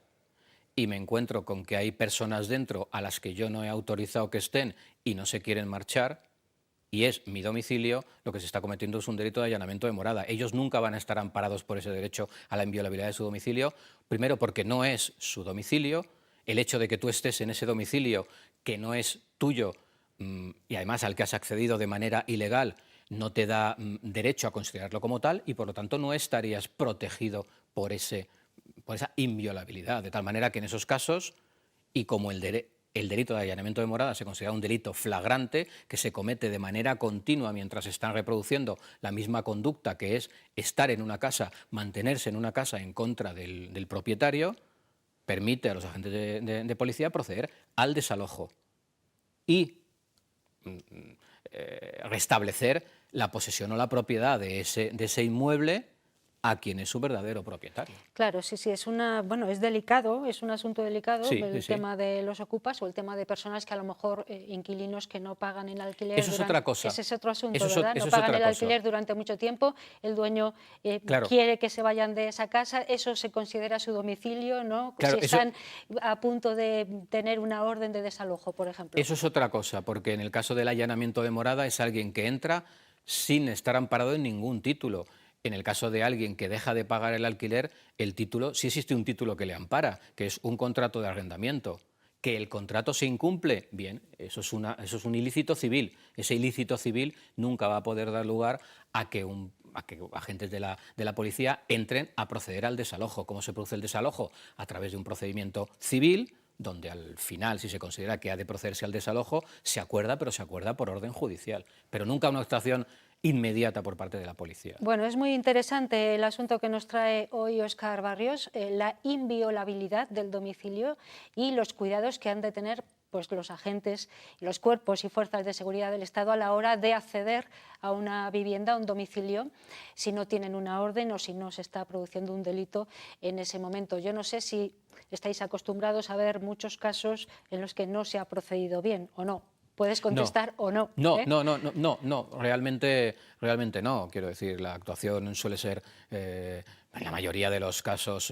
y me encuentro con que hay personas dentro a las que yo no he autorizado que estén y no se quieren marchar, y es mi domicilio, lo que se está cometiendo es un delito de allanamiento de morada. Ellos nunca van a estar amparados por ese derecho a la inviolabilidad de su domicilio, primero porque no es su domicilio, el hecho de que tú estés en ese domicilio que no es tuyo y además al que has accedido de manera ilegal, no te da derecho a considerarlo como tal y por lo tanto no estarías protegido por esa inviolabilidad. De tal manera que en esos casos, y como el delito de allanamiento de morada se considera un delito flagrante que se comete de manera continua mientras están reproduciendo la misma conducta que es estar en una casa, mantenerse en una casa en contra del propietario, permite a los agentes de policía proceder al desalojo y restablecer la posesión o la propiedad de ese inmueble a quien es su verdadero propietario. Claro, sí, es es delicado, es un asunto delicado el tema de los ocupas o el tema de personas que a lo mejor inquilinos que no pagan el alquiler. Eso es otra cosa. Ese es otro asunto, eso ¿verdad? Eso no es pagan otra el alquiler cosa. durante mucho tiempo, el dueño Claro. quiere que se vayan de esa casa, eso se considera su domicilio, ¿no? Claro, si están a punto de tener una orden de desalojo, por ejemplo. Eso es otra cosa, porque en el caso del allanamiento de morada es alguien que entra sin estar amparado en ningún título. En el caso de alguien que deja de pagar el alquiler, el título, sí existe un título que le ampara, que es un contrato de arrendamiento. Que el contrato se incumple, bien, eso es un ilícito civil. Ese ilícito civil nunca va a poder dar lugar a que agentes de la policía entren a proceder al desalojo. ¿Cómo se produce el desalojo? A través de un procedimiento civil, donde al final, si se considera que ha de procederse al desalojo, se acuerda, pero se acuerda por orden judicial. Pero nunca una actuación inmediata por parte de la policía. Bueno, es muy interesante el asunto que nos trae hoy Óscar Barrios, la inviolabilidad del domicilio y los cuidados que han de tener pues, los agentes, los cuerpos y fuerzas de seguridad del Estado a la hora de acceder a una vivienda, a un domicilio, si no tienen una orden o si no se está produciendo un delito en ese momento. Yo no sé si estáis acostumbrados a ver muchos casos en los que no se ha procedido bien o no. Puedes contestar o no. No, realmente no. Quiero decir, la actuación suele ser, en la mayoría de los casos,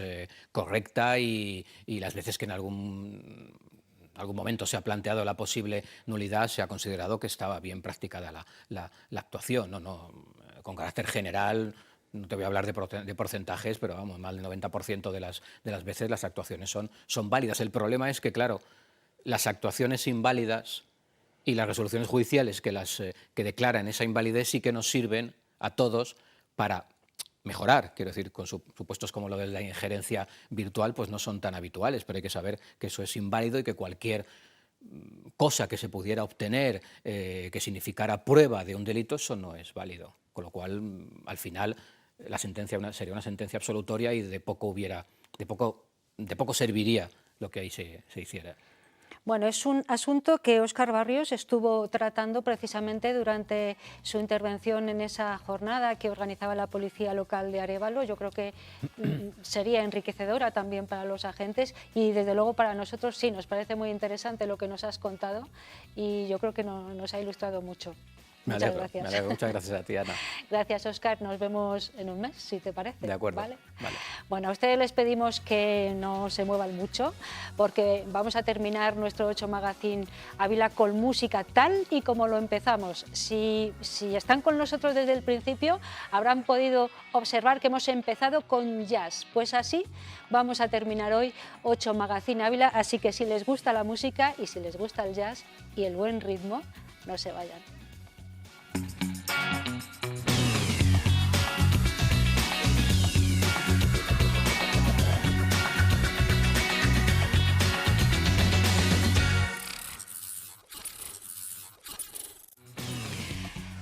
correcta y las veces que en algún momento se ha planteado la posible nulidad, se ha considerado que estaba bien practicada la actuación. Con carácter general, no te voy a hablar de porcentajes, pero vamos, más del 90% de las veces las actuaciones son válidas. El problema es que, claro, las actuaciones inválidas y las resoluciones judiciales que declaran esa invalidez sí que nos sirven a todos para mejorar. Quiero decir, con supuestos como lo de la injerencia virtual, pues no son tan habituales, pero hay que saber que eso es inválido y que cualquier cosa que se pudiera obtener que significara prueba de un delito, eso no es válido. Con lo cual, al final, la sentencia sería una sentencia absolutoria y de poco serviría lo que ahí se hiciera. Bueno, es un asunto que Óscar Barrios estuvo tratando precisamente durante su intervención en esa jornada que organizaba la Policía Local de Arévalo. Yo creo que sería enriquecedora también para los agentes y desde luego para nosotros sí, nos parece muy interesante lo que nos has contado y yo creo que nos ha ilustrado mucho. Muchas gracias. Me alegro. Muchas gracias a ti, Ana. Gracias, Óscar. Nos vemos en un mes, si te parece. De acuerdo. ¿Vale? Bueno, a ustedes les pedimos que no se muevan mucho porque vamos a terminar nuestro 8 Magazine Ávila con música tal y como lo empezamos. Si están con nosotros desde el principio, habrán podido observar que hemos empezado con jazz. Pues así vamos a terminar hoy 8 Magazine Ávila. Así que si les gusta la música y si les gusta el jazz y el buen ritmo, no se vayan.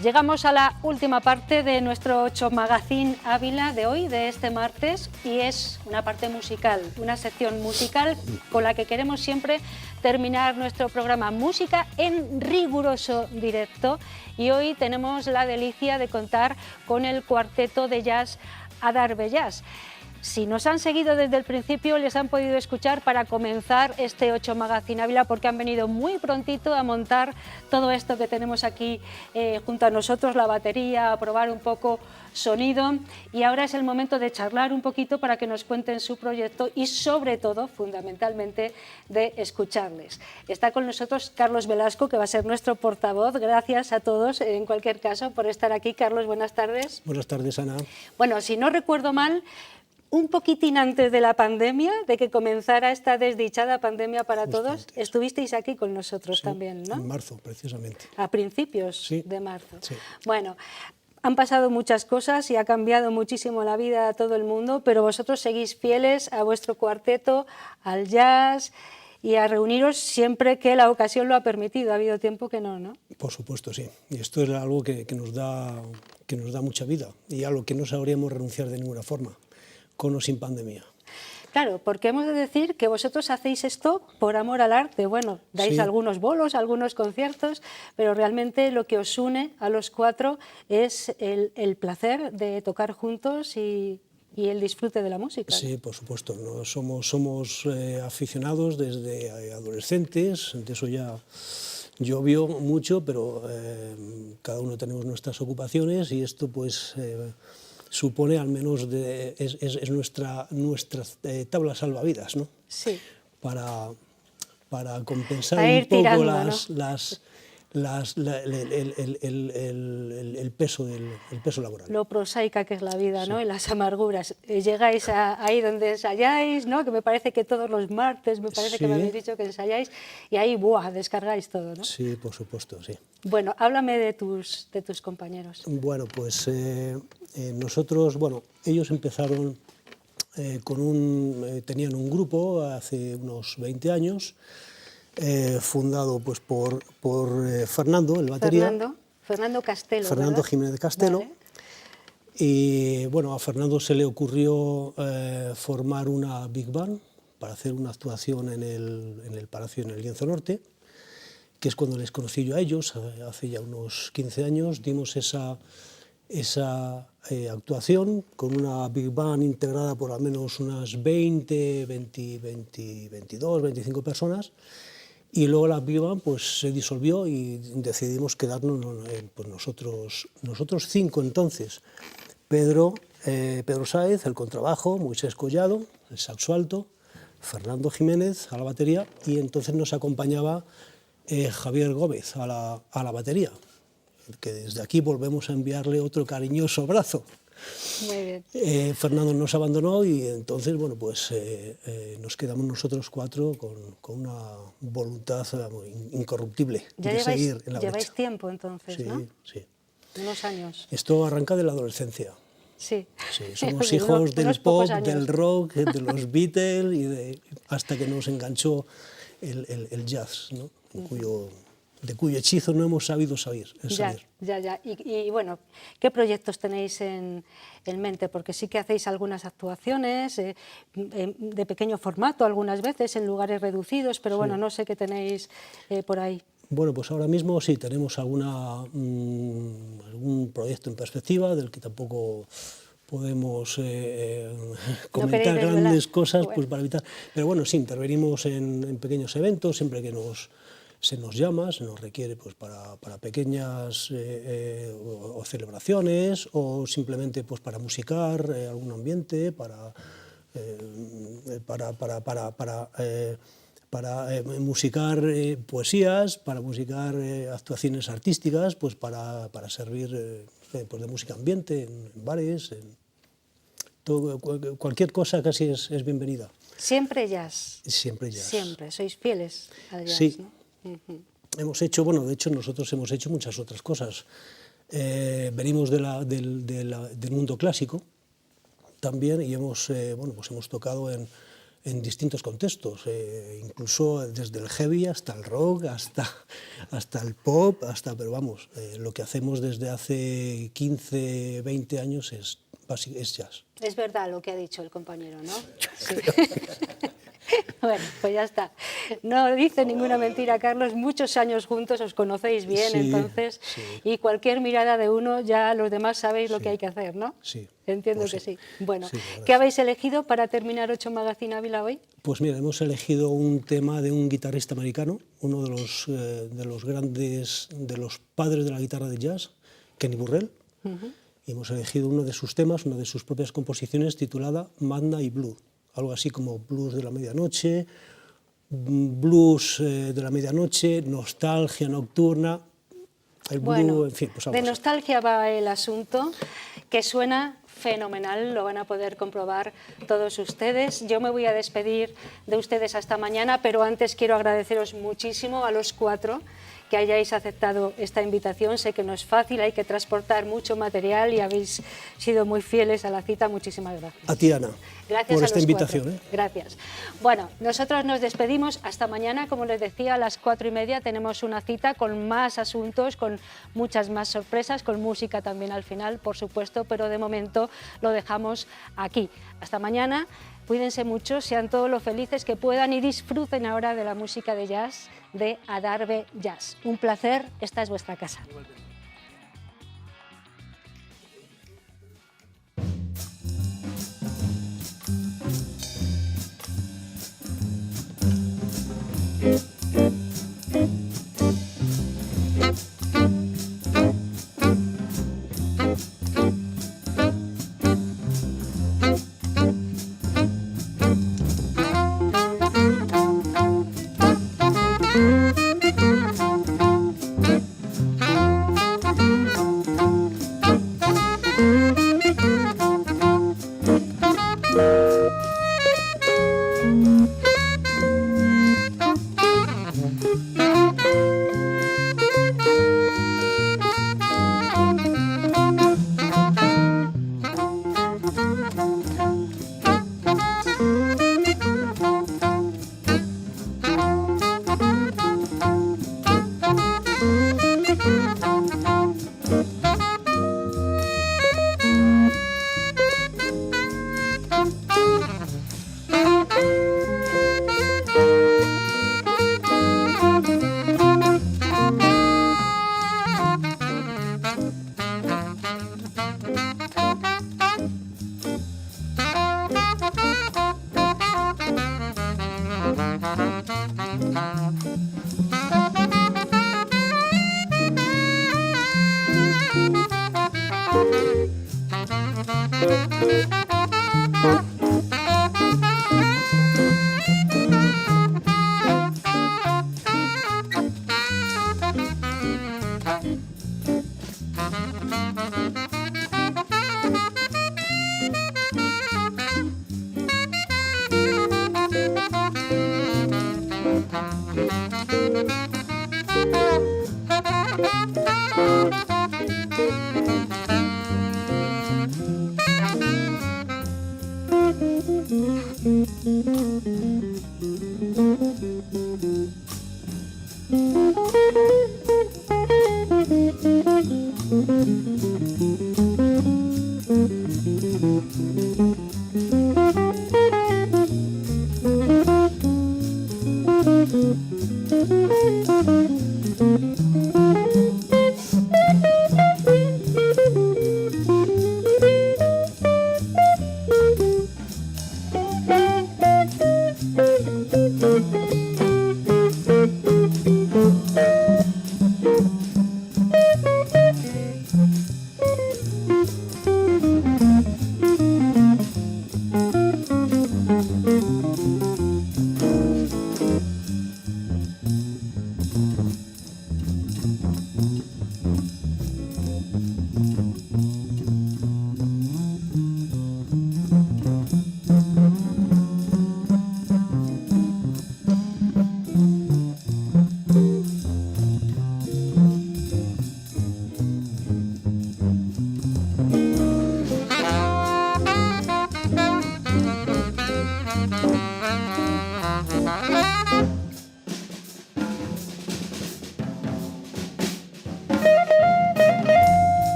Llegamos a la última parte de nuestro 8 Magazine Ávila de hoy, de este martes, y es una parte musical, una sección musical con la que queremos siempre terminar nuestro programa, música en riguroso directo, y hoy tenemos la delicia de contar con el cuarteto de jazz Adarve Jazz. Si nos han seguido desde el principio, les han podido escuchar para comenzar este 8 Magazine Ávila porque han venido muy prontito a montar todo esto que tenemos aquí junto a nosotros, la batería, a probar un poco sonido y ahora es el momento de charlar un poquito para que nos cuenten su proyecto y sobre todo, fundamentalmente, de escucharles. Está con nosotros Carlos Velasco, que va a ser nuestro portavoz. Gracias a todos, en cualquier caso, por estar aquí. Carlos, buenas tardes. Buenas tardes, Ana. Bueno, si no recuerdo mal, un poquitín antes de la pandemia, de que comenzara esta desdichada pandemia para todos, estuvisteis aquí con nosotros también, ¿no? En marzo, precisamente. A principios de marzo. Sí. Bueno, han pasado muchas cosas y ha cambiado muchísimo la vida a todo el mundo, pero vosotros seguís fieles a vuestro cuarteto, al jazz y a reuniros siempre que la ocasión lo ha permitido. Ha habido tiempo que no, ¿no? Por supuesto, sí. Y esto es algo que nos da mucha vida y a lo que no sabríamos renunciar de ninguna forma, con o sin pandemia. Claro, porque hemos de decir que vosotros hacéis esto por amor al arte. Bueno, dais algunos bolos, algunos conciertos, pero realmente lo que os une a los cuatro es el placer de tocar juntos y el disfrute de la música. Sí, por supuesto. ¿No? Somos aficionados desde adolescentes, de eso ya llovió mucho, pero cada uno tenemos nuestras ocupaciones y esto pues supone al menos es nuestra tabla salvavidas, ¿no? Sí. Para compensar un poco tirando, el peso laboral. Lo prosaica que es la vida, ¿no? Y las amarguras. Llegáis ahí donde ensayáis, ¿no? Que me parece que todos los martes, me parece que me habéis dicho que ensayáis, y ahí, ¡buah!, descargáis todo, ¿no? Sí, por supuesto, sí. Bueno, háblame de tus compañeros. Bueno, pues nosotros, bueno, ellos empezaron tenían un grupo hace unos 20 años, fundado pues por Fernando, el batería. Fernando Castelo, Fernando ¿verdad? Jiménez Castelo. Vale. Y bueno, a Fernando se le ocurrió formar una Big Band para hacer una actuación en el Palacio, en el Lienzo Norte, que es cuando les conocí yo a ellos, hace ya unos 15 años. Dimos esa actuación con una Big Band integrada por al menos unas 22, 25 personas, y luego la Big Band pues, se disolvió y decidimos quedarnos pues nosotros 5 entonces. Pedro Sáez, el contrabajo, Moisés Collado, el saxo alto, Fernando Jiménez a la batería, y entonces nos acompañaba Javier Gómez a la batería, que desde aquí volvemos a enviarle otro cariñoso abrazo. Muy bien. Fernando nos abandonó y entonces bueno, pues, nos quedamos nosotros 4 con una voluntad incorruptible Ya de seguir en la lleváis brecha. tiempo entonces, Sí, ¿no? sí. Unos años. Esto arranca de la adolescencia. Sí. Sí, somos hijos del unos pop, pocos años. del rock, de los Beatles, hasta que nos enganchó el jazz, ¿no? de cuyo hechizo no hemos sabido salir. Ya. Y bueno, ¿qué proyectos tenéis en mente? Porque sí que hacéis algunas actuaciones de pequeño formato algunas veces, en lugares reducidos, pero bueno, no sé qué tenéis por ahí. Bueno, pues ahora mismo sí tenemos algún proyecto en perspectiva del que tampoco podemos comentar grandes cosas, bueno, pues para evitar. Pero bueno, sí, intervenimos en pequeños eventos siempre que se nos llama, se nos requiere pues para pequeñas o celebraciones, o simplemente pues para musicar algún ambiente, para musicar poesías, para musicar actuaciones artísticas, pues para servir pues de música ambiente en bares, cualquier cosa casi es bienvenida. ¿Siempre jazz? Siempre jazz. Siempre, sois fieles al jazz, Sí. ¿no? Hemos hecho, bueno, de hecho nosotros hemos hecho muchas otras cosas. Venimos del mundo clásico también, y hemos tocado en distintos contextos, incluso desde el heavy hasta el rock, hasta el pop, pero vamos, lo que hacemos desde hace 15, 20 años es jazz. Es verdad lo que ha dicho el compañero, ¿no? Sí. Bueno, pues ya está. No dice ninguna mentira, Carlos. Muchos años juntos, os conocéis bien, Sí, entonces, sí. y cualquier mirada de uno, ya los demás sabéis lo que hay que hacer, ¿no? Sí. Entiendo Pues que sí. sí. Bueno, Sí, la verdad ¿qué es. habéis elegido para terminar 8 Magazine Ávila hoy? Pues mira, hemos elegido un tema de un guitarrista americano, uno de los grandes, de los padres de la guitarra de jazz, Kenny Burrell. Y hemos elegido uno de sus temas, una de sus propias composiciones, titulada Midnight Blue, algo así como blues de la medianoche, nostalgia nocturna, el blue, Bueno, en fin, pues algo de así. nostalgia va el asunto, que suena fenomenal, lo van a poder comprobar todos ustedes. Yo me voy a despedir de ustedes hasta mañana, pero antes quiero agradeceros muchísimo a los 4 que hayáis aceptado esta invitación. Sé que no es fácil, hay que transportar mucho material y habéis sido muy fieles a la cita. Muchísimas gracias. A ti, Ana, Gracias por a esta los invitación. 4. Gracias. Bueno, nosotros nos despedimos hasta mañana. Como les decía, a las 4:30 tenemos una cita con más asuntos, con muchas más sorpresas, con música también al final, por supuesto, pero de momento lo dejamos aquí. Hasta mañana. Cuídense mucho, sean todos lo felices que puedan y disfruten ahora de la música de jazz de Adarve Jazz. Un placer, esta es vuestra casa.